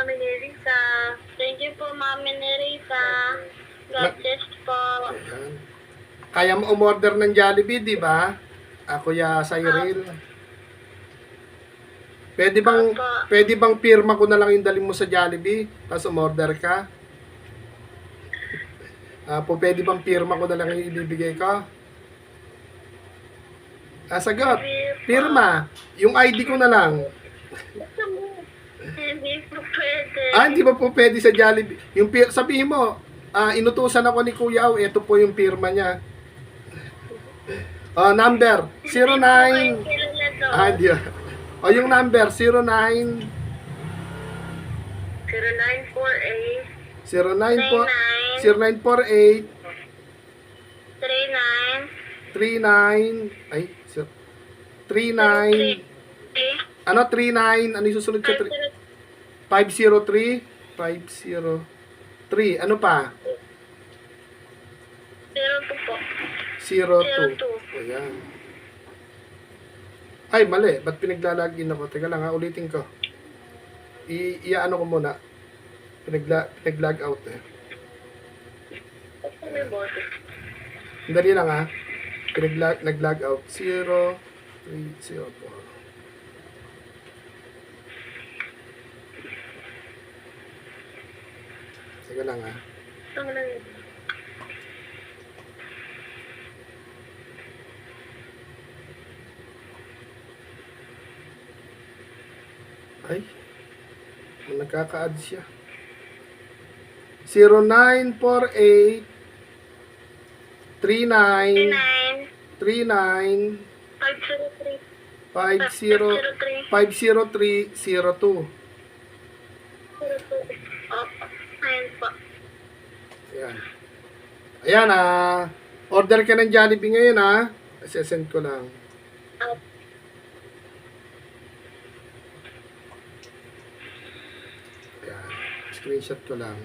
Mami Nerissa. Thank you po, Mami Nerissa. God bless po. Ayan. Kaya mo umorder ng Jollibee, di ba? Kuya Cyril. Pwede bang pirma ko na lang yung dalhin mo sa Jollibee, tapos umorder ka? Pwede bang pirma ko na lang yung ibibigay ko? Sagot. Pirma. Yung ID ko na lang. Hindi po pwede. Hindi ba po pwede sa Jollibee? Yung sabihin mo, inutusan ako ni Kuya Au, ito po yung pirma niya. Number 09. Hindi. Yung number 09 0948 39 ano 39 ano yung susunod sa 503 ano pa 02 po. 02. Ayan. Ay, mali. Ba't pinaglalagin ako? Teka lang ha, ulitin ko. Iaano ko muna. Pinag-log out eh. Dali lang ha. Nag-log out. 0304. Teka lang ha. Ay, nagkaka-add siya. 0948 39 39 50 50302. Ayan po. Ayan. Ayan order ka ng Jollibee ngayon send ko lang. Ayan. Screenshot ko lang.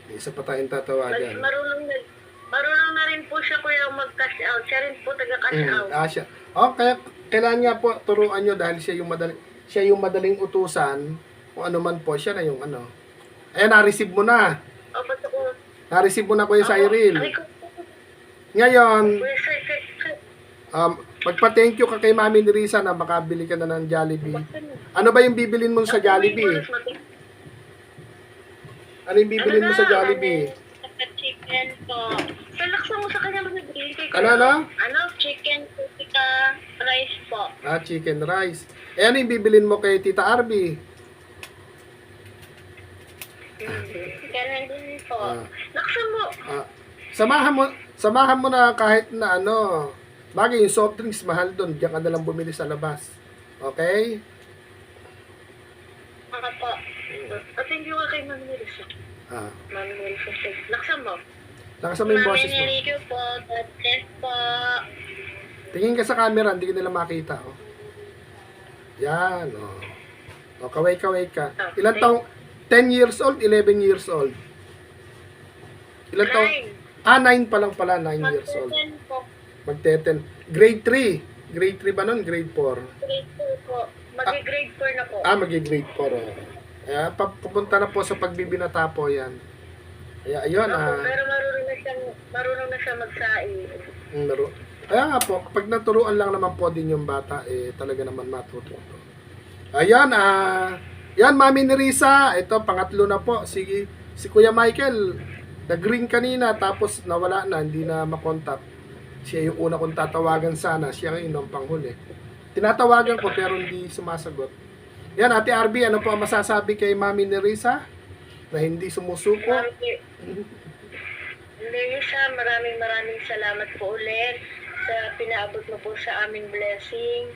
May isa pa tayong tatawagan. Marunong na rin po siya kuya mag-cash out. Siya rin po taga-cash out. Siya. Kaya kailangan niya po turuan niyo dahil siya yung madaling utusan. Kung ano man po, siya na yung ano. Ayan, na-receive mo na. Na-receive mo na Kuya Cyril. Ngayon, magpa-thank you ka kay Mami Nerissa na makabili ka na ng Jollibee. Ano ba yung bibilin mo sa Jollibee? Ano yung bibilin mo sa Jollibee? Chicken po. Palaksan mo sa kanya magbibigay ko. Ano? Chicken putika rice po. Chicken rice. Ano yung bibilin mo kay Tita Arby? Ganun din po. Laksan mo. Samahan mo na kahit na bagay yung soft drinks mahal doon, diyan ka na lang bumili sa labas. Okay? Po. Thank you kay Mami Nerissa. Mami Nerissa. Laksan mo. Laksan mo yung boses mo. Mami Nerissa po. God bless po. Tingin ka sa camera, hindi ka nila makita. Yan. Kaway-kaway ka. Ilan taong? 10 years old, 11 years old. Ilan taong? 9 pa lang pala, 9 years old. Magte-10. Grade 3. Grade 3 ba nun? Grade 4? Grade 4 po. Magi-grade 4 na po. Magi-grade 4. Pupunta na po sa pagbibinata po yan. Ayun. Pero marunong na siya magsaing. Kaya nga po, kapag naturuan lang naman po din yung bata, talaga naman matututo. Ayan, yan, Mami Nerissa. Ito, pangatlo na po. Si Kuya Michael, nag-ring kanina, tapos nawala na, hindi na makontak. Siya yung una kong tatawagan sana. Siya ngayon ang panghuli. Tinatawagan ko, pero hindi sumasagot. Yan, Ate Arby, ano po ang masasabi kay Mami Nerissa? Na hindi sumusuko? Nerissa, maraming salamat po ulit sa pinaabot mo po sa aming blessing.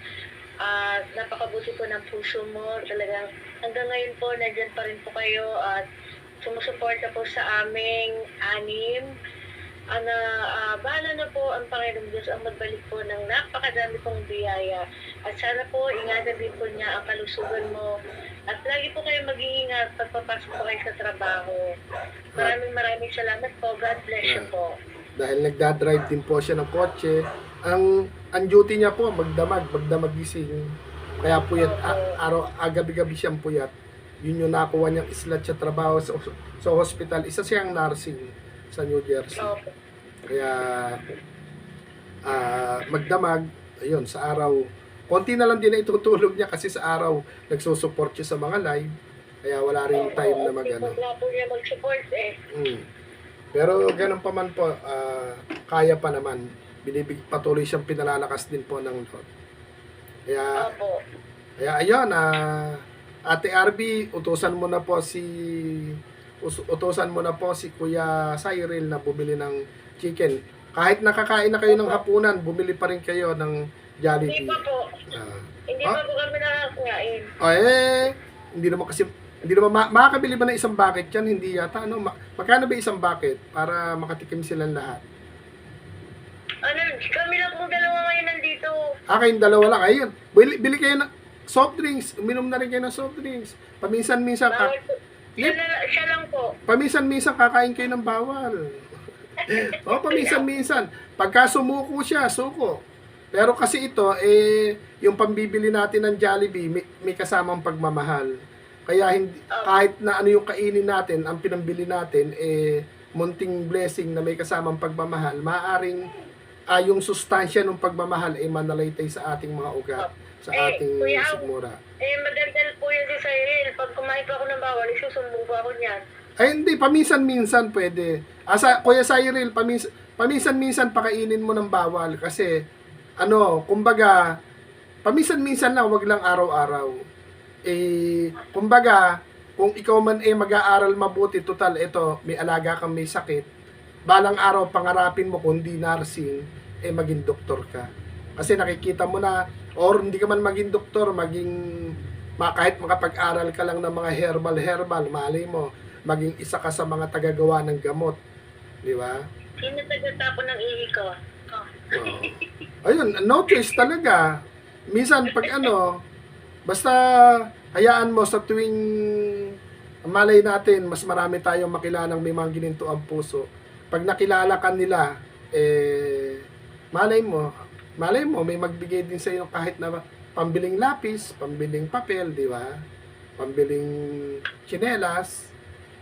Napakabuti po ng puso mo. Talagang hanggang ngayon po, nandyan pa rin po kayo at sumusuporta po sa aming anim. Bahala na po ang Panginoong Diyos ang magbalik po ng napakadami pong biyaya. At sana po, ingatan din po niya ang kalusugan mo. At lagi po kayo mag-iingat pagpapasok po kayo sa trabaho. Maraming salamat po. God bless you po. Dahil nagdadrive din po siya ng kotse, ang duty niya po magdamag gising. Kaya puyat, gabi-gabi siyang puyat. Yun yung nakuha niyang slot sa trabaho sa hospital. Isa siyang nursing sa New Jersey. Opo. Kaya magdamag, ayun, sa araw, konti na lang din na itutulog niya kasi sa araw nagsusupport siya sa mga live. Kaya wala rin time na magano. Wala po niya mag-support eh. Pero ganun pa man po, kaya pa naman. Patuloy siyang pinalalakas din po ng Lord. Kaya, Opo. kaya ayun, Ate RB, utusan mo na po si Kuya Cyril na bumili ng chicken. Kahit nakakain na kayo ng hapunan, bumili pa rin kayo ng Hindi Jollibee. pa po. Hindi pa po kami nakakain. Hindi naman makakabili ba ng isang bucket yan? Hindi yata. Ano, magkano ba isang bucket para makatikim silang lahat? Kami lang pong dalawa ngayon nandito. Kayong dalawa lang. Ayun. Bili kayo ng soft drinks. Uminom na rin kayo ng soft drinks. Paminsan-minsan Bawal po. Siya lang po. Paminsan-minsan kakain kayo ng bawal. Paminsan-minsan. Pagka sumuko siya, suko. Pero kasi ito, yung pambibili natin ng Jollibee, may kasamang pagmamahal. Kaya hindi, kahit na ano yung kainin natin, ang pinambili natin, munting blessing na may kasamang pagmamahal, maaring yung sustansya ng pagmamahal ay manalaytay sa ating mga ugat, sa ating Kuya, sigmura. madaldal po yan si Cyril. Pag kumain pa ako ng bawal, isusumbong po ako niyan. Ay hindi, paminsan-minsan pwede. Kuya Cyril, paminsan-minsan pakainin mo ng bawal kasi kumbaga, paminsan-minsan lang, wag lang araw-araw. Kumbaga, kung ikaw man mag-aaral mabuti, total, ito, may alaga kang may sakit, balang araw, pangarapin mo, kung di nursing, maging doktor ka. Kasi nakikita mo na, or hindi ka man maging doktor, kahit makapag-aral ka lang ng mga herbal, malay mo, maging isa ka sa mga tagagawa ng gamot. Di ba? Sino tagatapon ng ihi ko? Ayun, no choice talaga. Minsan, basta hayaan mo sa tuwing malay natin, mas marami tayong makilalang may mga gininto ang puso. Pag nakilala ka nila, malay mo, may magbigay din sa iyo kahit na pambiling lapis, pambiling papel, di ba? Pambiling tsinelas.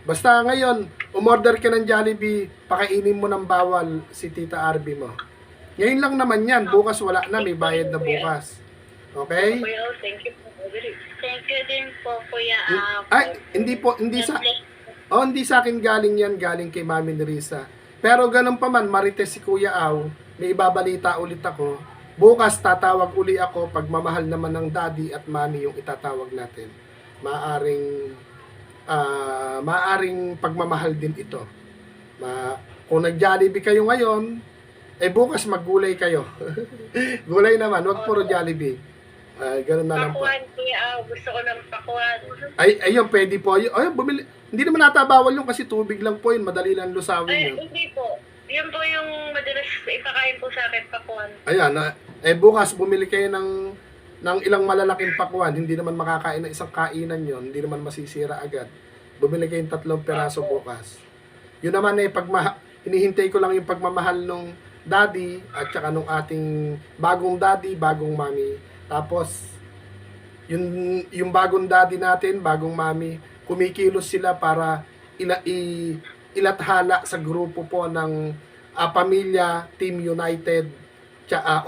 Basta ngayon, umorder ka ng Jollibee, pakainin mo ng bawal si Tita RB mo. Ngayon lang naman yan, bukas wala na, may bayad na bukas. Okay? Kuya, thank you po. Thank you din po, Kuya. Hindi sa akin galing yan, galing kay Mami Nerissa. Pero ganun pa man, marites si Kuya Aw, may ibabalita ulit ako. Bukas tatawag uli ako, pagmamahal naman ng daddy at mami yung itatawag natin. Maaring pagmamahal din ito. Kung nag-Jollibee kayo ngayon, bukas maggulay kayo. Gulay naman, wag puro Jollibee. Ganun na lang po. Pakuan, Kuya. Gusto ko ng pakuan. Ayun, pwede po. Ayun, bumili. Hindi naman natabawal yun kasi tubig lang po yun. Madali lang lusawin yun. Hindi po. Yun po yung madalas ipakain po sa akin, pakuan. Ayan, bukas bumili kayo ng ilang malalaking pakuan. Hindi naman makakain ng isang kainan yon. Hindi naman masisira agad. Bumili kayo ng 3 peraso bukas. Yun naman hinihintay ko lang yung pagmamahal nung daddy at saka nung ating bagong daddy, bagong mami. Tapos, yung bagong daddy natin, bagong mami, kumikilos sila para ilathala sa grupo po ng pamilya, Team United,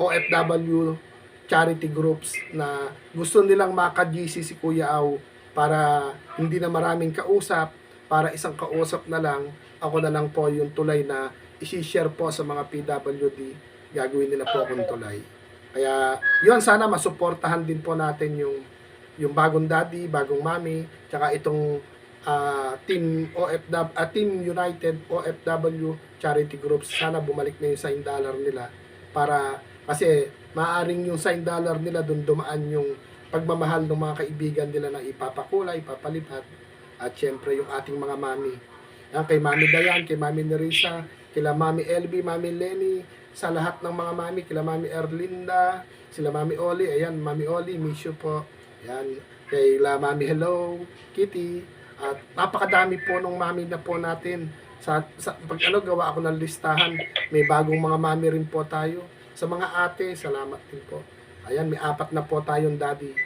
OFW charity groups na gusto nilang maka-GC si Kuya Aw para hindi na maraming kausap, para isang kausap na lang, ako na lang po yung tulay na isi-share po sa mga PWD, gagawin nila po akong tulay. Kaya, yun, sana masuportahan din po natin yung bagong daddy, bagong mami, tsaka itong Team United OFW charity groups. Sana bumalik na yung $sign nila para, kasi maaring yung $sign nila doon dumaan yung pagmamahal ng mga kaibigan nila na ipapakulay, ipapalipat, at syempre yung ating mga mami. Yan, kay Mami Dayan, kay Mami Nerissa, kila Mami LB, Mami Lenny, sa lahat ng mga mami, kila Mami Erlinda, sila Mami Oli, ayan, Mami Oli, miss you po. Ayan, kay Mami Hello, Kitty, at napakadami po nung mami na po natin. Pag gawa ako ng listahan, may bagong mga mami rin po tayo. Sa mga ate, salamat din po. Ayan, may 4 na po tayong daddy.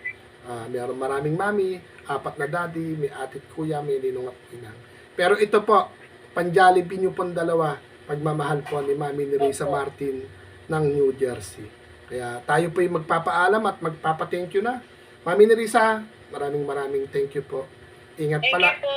Mayroon maraming mami, 4 na daddy, may ate at kuya, may ninong at inang. Pero ito po, panjalibin niyo pong dalawa, pagmamahal po ni Mami Nerissa Martin ng New Jersey. Kaya tayo po yung magpapaalam at magpapa-thank you na. Mami Nerissa, maraming thank you po. Ingat Thank pala. you po.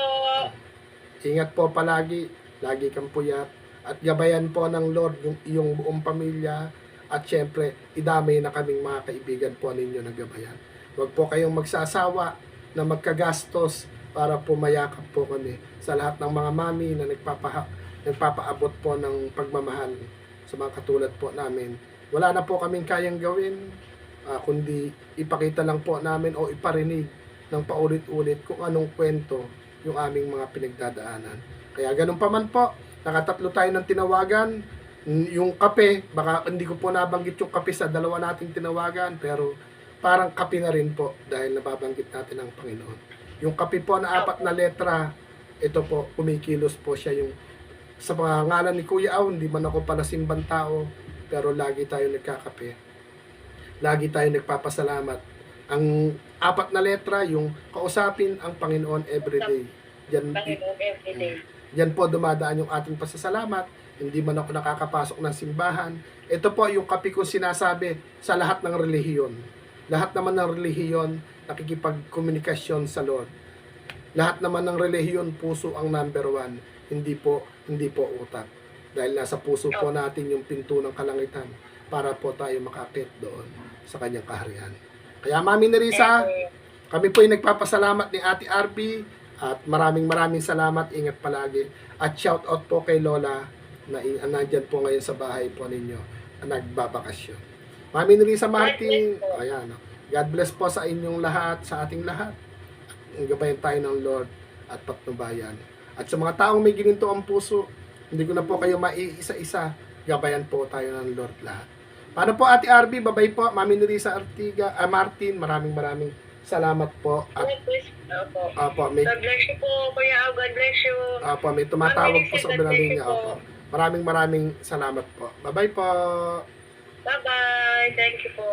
Ingat po palagi, lagi kang puyat. At gabayan po ng Lord yung iyong buong pamilya. At syempre, idamay na kaming mga kaibigan po ninyo na gabayan. Huwag po kayong magsasawa na magkagastos para po mayakap po kami sa lahat ng mga mami na nagpapaabot po ng pagmamahal sa mga katulad po namin. Wala na po kaming kayang gawin, kundi ipakita lang po namin o iparinig ng paulit-ulit kung anong kwento yung aming mga pinagdadaanan. Kaya ganun pa man po, nakatatlo tayo ng tinawagan. Yung kape, baka hindi ko po nabanggit yung kape sa dalawa nating tinawagan, pero parang kape na rin po dahil nababanggit natin ang Panginoon. Yung kape po na 4 na letra, ito po, kumikilos po siya yung sa mga ngalan ni Kuya Aw, hindi man ako pala simbang tao, pero lagi tayo nagkakape. Lagi tayo nagpapasalamat. Ang 4 na letra, yung kausapin ang Panginoon everyday. Panginoon everyday. Yan po dumadaan yung ating pasasalamat. Hindi man ako nakakapasok ng simbahan. Ito po yung kape ko sinasabi sa lahat ng relihiyon. Lahat naman ng relihiyon, nakikipagkomunikasyon sa Lord. Lahat naman ng relihiyon, puso ang number 1. Hindi po utak. Dahil nasa puso po natin yung pinto ng kalangitan para po tayo makakit doon sa kanyang kaharian. Kaya Mami Nerissa, kami po ay nagpapasalamat ni Ate RB at maraming salamat. Ingat palagi. At shout out po kay Lola na nandyan po ngayon sa bahay po ninyo nagbabakasyon. Mami Nerissa Martin, ayan, God bless po sa inyong lahat, sa ating lahat. Gabayan tayo ng Lord at patnubayan. At sa mga taong may gininto ang puso, hindi ko na po kayo maiisa-isa, gabayan po tayo ng Lord lahat. Paano po Ate RB? Babay po, Mami Nerissa Martin, maraming salamat po. At, God bless po. may, God bless you po, Kuya Aw. God bless you. may tumatawag po sa ubilang linya. Maraming salamat po. Bye-bye po. Bye-bye. Thank you po.